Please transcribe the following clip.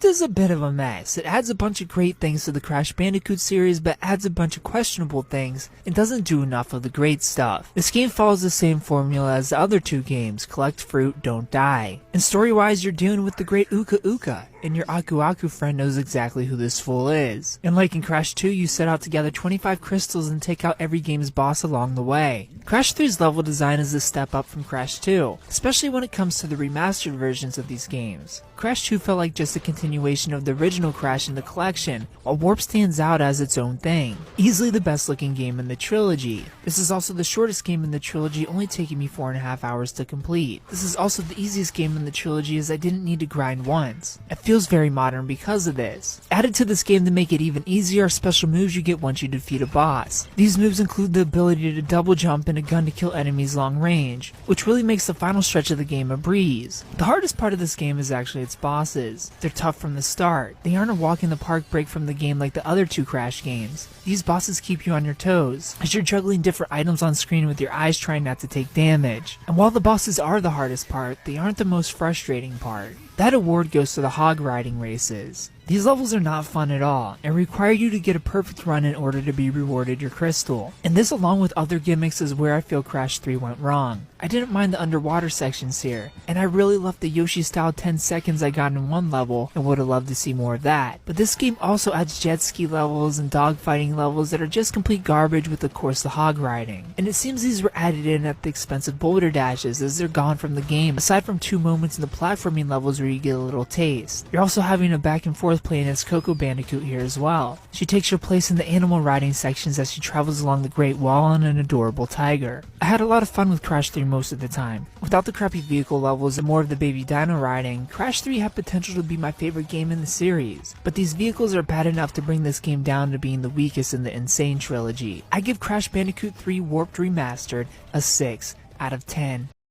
Warped is a bit of a mess. It adds a bunch of great things to the Crash Bandicoot series, but adds a bunch of questionable things and doesn't do enough of the great stuff. This game follows the same formula as the other two games: collect fruit, don't die. And story-wise, you're dealing with the great Uka Uka, and your Aku Aku friend knows exactly who this fool is. And like in Crash 2, you set out to gather 25 crystals and take out every game's boss along the way. Crash 3's level design is a step up from Crash 2, especially when it comes to the remastered versions of these games. Crash 2 felt like just a continuation of the original Crash in the collection, while Warp stands out as its own thing. Easily the best looking game in the trilogy. This is also the shortest game in the trilogy, only taking me 4.5 hours to complete. This is also the easiest game in the trilogy, as I didn't need to grind once. It feels very modern because of this. Added to this game to make it even easier are special moves you get once you defeat a boss. These moves include the ability to double jump and a gun to kill enemies long range, which really makes the final stretch of the game a breeze. The hardest part of this game is actually its bosses. They're tough from the start. They aren't a walk in the park break from the game like the other two Crash games. These bosses keep you on your toes, as you're juggling different items on screen with your eyes trying not to take damage. And while the bosses are the hardest part, they aren't the most frustrating part. That award goes to the hog riding races. These levels are not fun at all, and require you to get a perfect run in order to be rewarded your crystal. And this, along with other gimmicks, is where I feel Crash 3 went wrong. I didn't mind the underwater sections here, and I really loved the Yoshi style 10 seconds I got in one level and would have loved to see more of that. But this game also adds jet ski levels and dogfighting levels that are just complete garbage with, of course, the hog riding. And it seems these were added in at the expense of boulder dashes, as they're gone from the game, aside from 2 moments in the platforming levels where you get a little taste. You're also having a back and forth playing as Coco Bandicoot here as well. She takes her place in the animal riding sections as she travels along the Great Wall on an adorable tiger. I had a lot of fun with Crash 3 most of the time. Without the crappy vehicle levels and more of the baby dino riding, Crash 3 had potential to be my favorite game in the series. But these vehicles are bad enough to bring this game down to being the weakest in the Insane trilogy. I give Crash Bandicoot 3 Warped Remastered a 6 out of 10.